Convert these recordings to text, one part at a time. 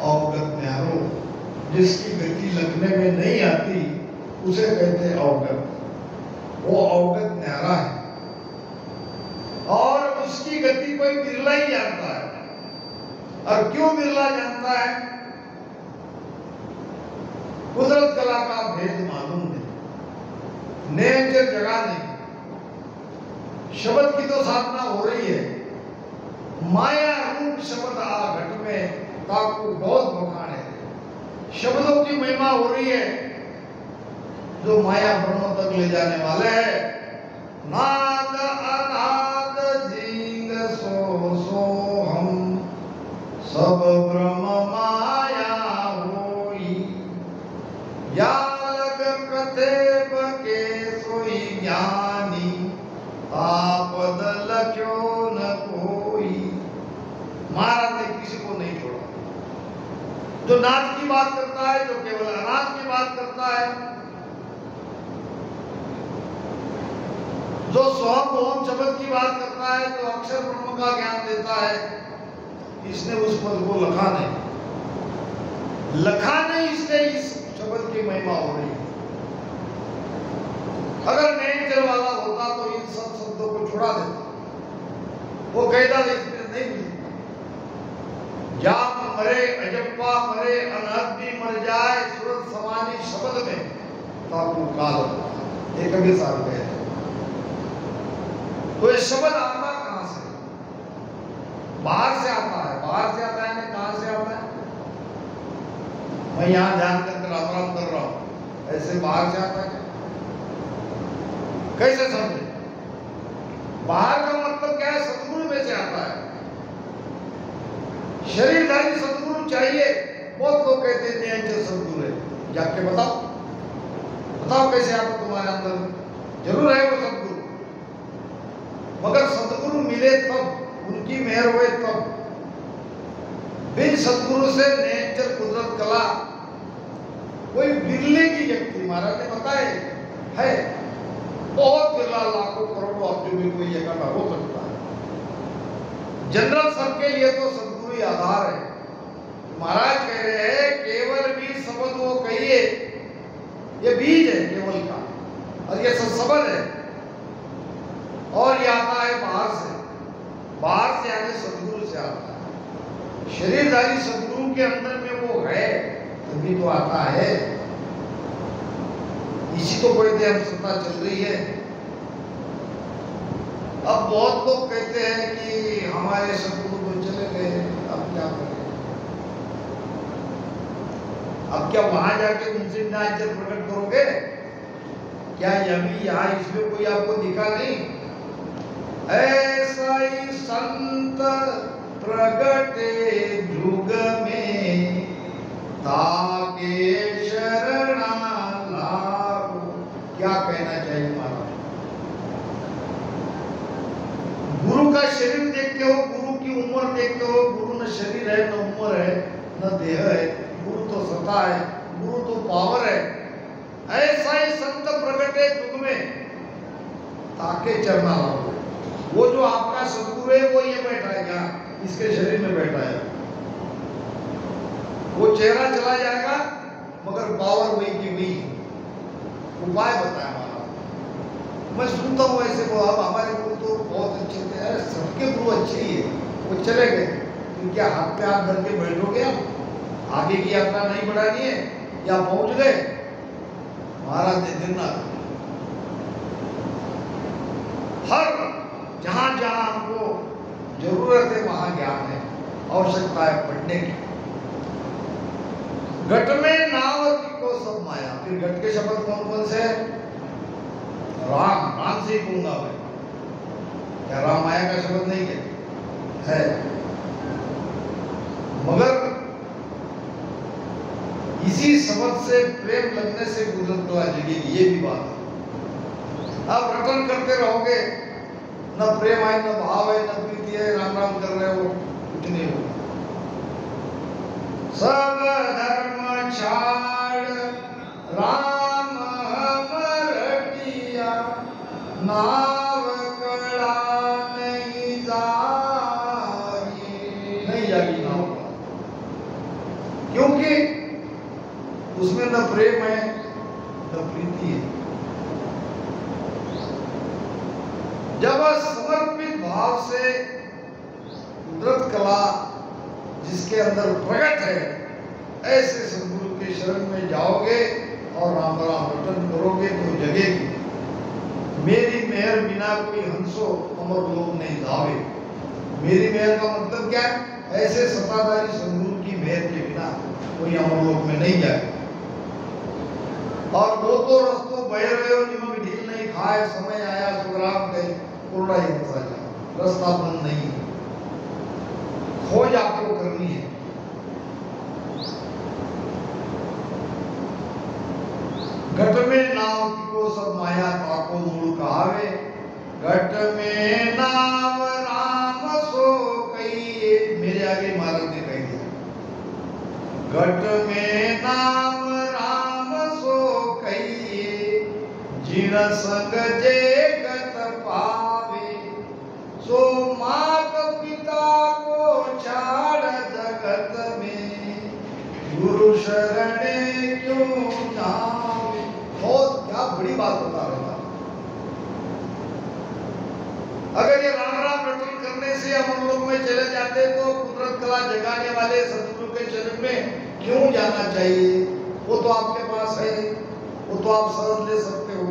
अवगत न्यारो, जिसकी गति लगने में नहीं आती उसे कहते हैं अवगत। वो अवगत न्यारा है और उसकी गति कोई बिरला ही जानता है। और क्यों बिरला जानता है? कुदरत कला का भेद मालूम नहीं, नेचर जगह नहीं। शब्द की तो साधना हो रही है, माया रूप शब्द आ घट में ताकू बहुत बखाने। शब्दों की महिमा हो रही है जो माया ब्रह्म तक ले जाने वाले हैं। नाद अनाद जीव सो सो हम सब ब्रह्म माया होई, या लग कथे बके सोई ज्ञानी, आपद लख्यो न कोई। महाराज ने किसी को नहीं छोड़ा। जो नाद की बात करता है, जो केवल अनाद की बात करता है, जो सोहम ओम शब्द की बात करता है, जो अक्षर ब्रह्म का ज्ञान देता है, इसने उस पद को लखा नहीं, इसलिए इस शब्द की महिमा हो रही है। अगर नेचर वाला होता तो इन सब शब्दों को छुड़ा देता। वो कहता इसमें नहीं मिलती। जाम मरे अजप्पा मरे, अनहद भी मर जाए, सूरत समानी शब्द में ताकू काल। ये कभी साथ गए तो ये शब्द आता कहां से? बाहर से आता है। बाहर से आता है ना, कहां से आता है? मैं यहां ध्यान करके राम राम कर रहा हूं, ऐसे बाहर से आता है? कैसे समझे? बाहर का मतलब क्या है? सदगुरु में से आता है। शरीरधारी सदगुरु चाहिए। बहुत लोग कहते हैं नेचर सदगुरु है। जाके बताओ कैसे आता तुम्हारे अंदर? जरूर है वो सदगुरु, मगर सदगुरु मिले तब, उनकी मेहर हुए तब। बिन सदगुरु से नेचर कुदरत कला कोई बिरले की व्यक्ति, महाराज ने बताया है, बहुत बिरला, लाखों करोड़ों अब्जों में कोई इकट्ठा हो सकता है। जनरल सबके लिए तो सदगुरु ही आधार है। महाराज कह रहे हैं केवल बीज शब्द वो कहिए, ये बीज है केवल का, और ये सब शब्द है। और ये आता है बाहर से। बाहर से यानी सदगुरु से आता है। शरीरधारी सदगुरु के अंदर में वो है तभी तो आता है। इसी को कोई देह सत्ता चल रही है। अब बहुत लोग कहते हैं कि हमारे सदगुरु तो चले गए, अब क्या करें? अब क्या वहां जाके उनसे नेचर प्रकट करोगे? क्या अभी यहाँ इसमें कोई आपको दिखा नहीं? ऐसा ही संत प्रगटे जुग में, ताके शरणा लागो। क्या कहना चाहिए महाराज? गुरु का शरीर देखते हो, गुरु की उम्र देखते हो। गुरु न शरीर है, न उम्र है, न देह है। गुरु तो सत्ता है, गुरु तो पावर है। ऐसा ही संत प्रगटे युग में, ताके चरना लागो। वो जो आपका सदगुरु है वो ये बैठा है, क्या इसके शरीर में बैठा है। वो चेहरा चला जाएगा मगर पावर वही की वही। उपाय बताया हमारा। मैं सुनता हूँ ऐसे को, अब हमारे गुरु तो बहुत अच्छे थे। अरे सबके गुरु अच्छे ही है, वो चले गए। तो क्या हाथ पे हाथ धर के बैठोगे? आप आगे की यात्रा नहीं बढ़ानी है या पहुंच गए? महाराज ने दिन ना, हर जहां जहां हमको जरूरत है वहां ज्ञान है, आवश्यकता है पढ़ने की। घट में नाव को सब माया। फिर घट के शब्द कौन कौन से? राम। राम से ही कहूंगा मैं, क्या राम माया का शब्द नहीं है? मगर इसी शब्द से प्रेम लगने से कुदरत कला जगेगी, ये भी बात है। आप रटन करते रहोगे, न प्रेम है, न भाव है, न प्रीति है, राम राम कर रहे हो, कुछ नहीं होगा। सब धर्म छाड़ राम हम रटिया, नाव कड़ा नहीं जागी। नहीं जागी नाव। क्योंकि उसमें न प्रेम है न प्रीति है। जब समर्पित भाव से कुदरत कला जिसके अंदर प्रकट है, ऐसे सदगुरु के शरण में जाओगे और राम राम रटन करोगे तो जगेगी। मेरी मेहर बिना कोई हंसो अमर लोक नहीं जावे। मेरी मेहर का मतलब क्या है? ऐसे सत्ताधारी सदगुरु की मेहर के बिना कोई अमर लोक में नहीं जाए। और दो तो रस्तों बह रहे हो निमक ढील नहीं खाए, समय आया सुग्राम गए पूर्णा ही बसा जाए। रास्ता बंद नहीं है, खोज आपको करनी है। घट में नाव को सब माया ताको मूल कहावे। घट में नाव राम सो कहिए, मेरे आगे महाराज ने कह दिया। घट में नाम राम सो कहिए, जिन संग जे गत पावे। सो मात पिता को छाड़ जगत में, गुरु शरणे क्यों जावे। बहुत क्या बड़ी बात बता रहा। अगर ये राम राम रटन करने से हम लोग में चले जाते तो कुदरत कला जगाने वाले सदगुरु के चरण में क्यों जाना चाहिए? वो तो आपके पास है, वो तो आप सहज ले सकते हो।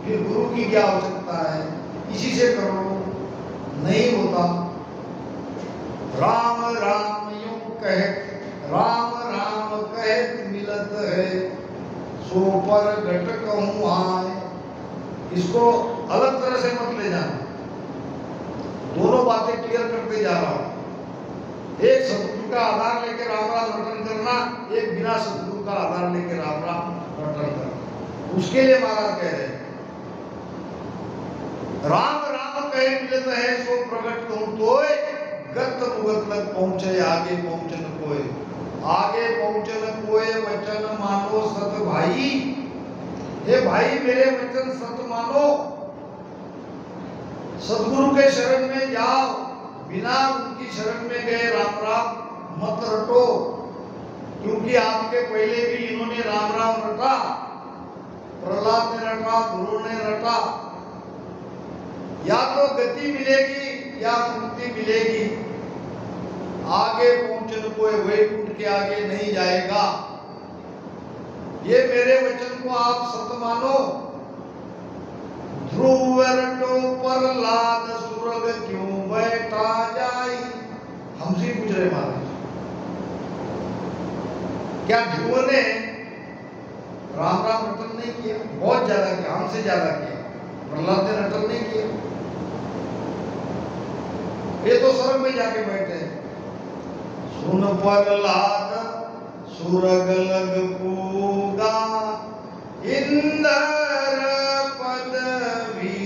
फिर गुरु की क्या आवश्यकता है? इसी से करो। नहीं होता। राम राम यूं कह, राम राम कहत मिलत है, सो पर घट कहूं आए। इसको अलग तरह से मत ले जाना, दोनों बातें क्लियर करते जा रहा हूं। एक सदगुरु का आधार लेकर राम राम रटन करना, एक बिना सदगुरु का आधार लेकर राम राम रटन करना। उसके लिए महाराज कह रहे हैं राम राम कहे मिलत है, सो प्रकट कहूं तोय, गत मुगत लग पहुंचे आगे पहुंचन कोय। आगे पहुंचन कोय वचन मानो सत भाई। हे भाई मेरे वचन सत मानो, सदगुरु के शरण में जाओ। बिना उनकी शरण में गए राम राम मत रटो, क्योंकि आपके पहले भी इन्होंने राम राम रटा। प्रहलाद ने रटा, ध्रुव ने रटा। या तो गति मिलेगी या मुक्ति मिलेगी। आगे पहुंचने को वैकुंठ के आगे नहीं जाएगा। ये मेरे वचन को आप सत मानो। ध्रुव रटो प्रहलाद सुरग क्यों बैठा जाई। हमसे पूछ रहे महाराज, क्या ध्रुव ने राम राम रटन नहीं किया? बहुत ज्यादा किया, हमसे ज्यादा किया। प्रहलाद ने रटन नहीं किया। ये तो स्वर्ग में जाके बैठे हैं। सुन प्रहलाद सुरग लग पूगा, इंद्र पदवी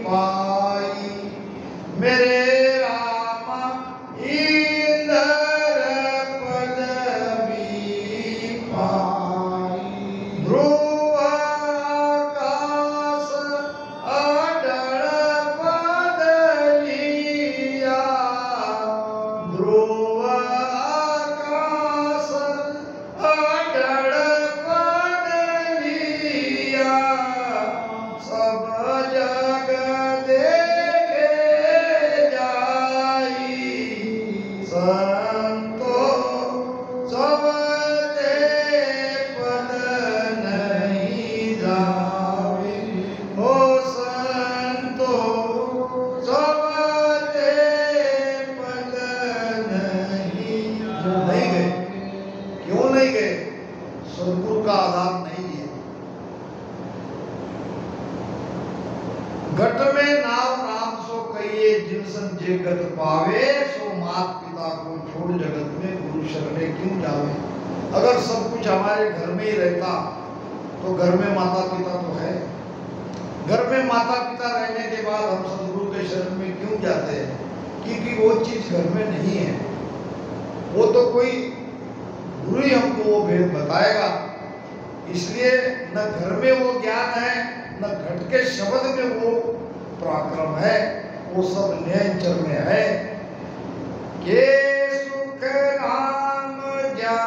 पाई। मेरे रामा इंद्र पदवी पाई। ध्रुव आकाश अडल पद लिया। ध्रुव आकाश अडल पद लिया। सब जग देखे जाई। संतो सब ते पद नहीं जावे। हो संतो सब ते पद नहीं गए। क्यों नहीं गए? सदगुरु का आधार नहीं है। घट में नाव राम सो कहिए, जिन सन जे गत पावे। सो मात पिता को छोड़ जगत में, गुरु शरणे क्यों जावे। अगर सब कुछ हमारे घर में ही रहता तो घर में माता पिता तो है। घर में माता पिता रहने के बाद हम सदगुरु के शरण में क्यों जाते हैं? क्योंकि वो चीज घर में नहीं है। वो तो कोई गुरु ही हमको वो भेद बताएगा। इसलिए न घर में वो ज्ञान है, न घट के शब्द में वो पराक्रम है। वो सब नियंत्रण में है। के सुख राम जा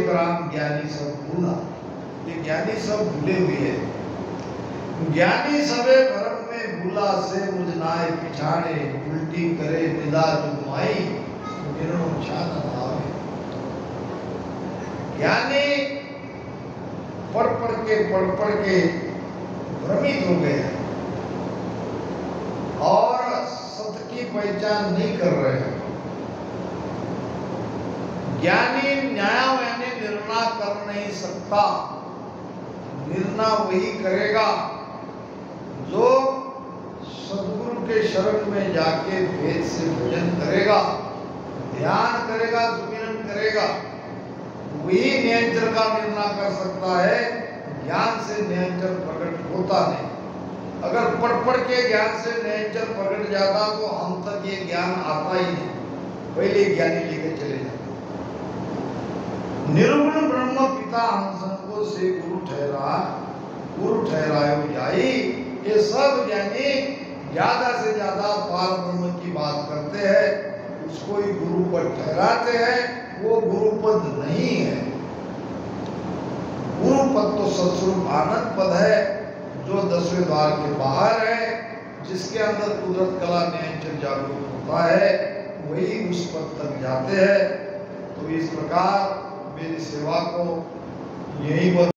ब्राह्म ज्ञानी सब भूला। ये ज्ञानी सब भूले हुए हैं। ज्ञानी सबे भरम में भूला से मुझ नाय पिछाड़े, उल्टी करे निदा जुगमाई निर्णो छान आवे। ज्ञानी पढ़ पढ़ के भ्रमित हो गए हैं और सत्य की पहचान नहीं कर रहे हैं। ज्ञानी न्याय यानी निर्णय कर नहीं सकता। निर्णय वही करेगा जो सदगुरु के शरण में जाके वेद से भजन करेगा, ध्यान करेगा, सुमिरन करेगा। वही नियंत्रण का निर्णय कर सकता है। ज्ञान से नियंत्रण प्रकट होता नहीं। अगर पढ़ के ज्ञान से नियंत्रण प्रकट जाता तो हम तक ये ज्ञान आता ही नहीं, पहले ज्ञानी लेके चले जाते। निर्गुण ब्रह्म पिता हमको से गुरु ठहरायो जाई। ये सब ज्ञानी ज्यादा से ज्यादा पार ब्रह्म की बात करते हैं, उसको ही गुरु पद ठहराते हैं। वो गुरु पद नहीं है। गुरु पद तो सत्स्वरूप आनंद पद है जो 10वें द्वार के बाहर है, जिसके अंदर कुदरत कला नियंत्रण जागरूक होता है, वही उस पद तक जाते हैं। तो इस प्रकार मेरी सेवा को यही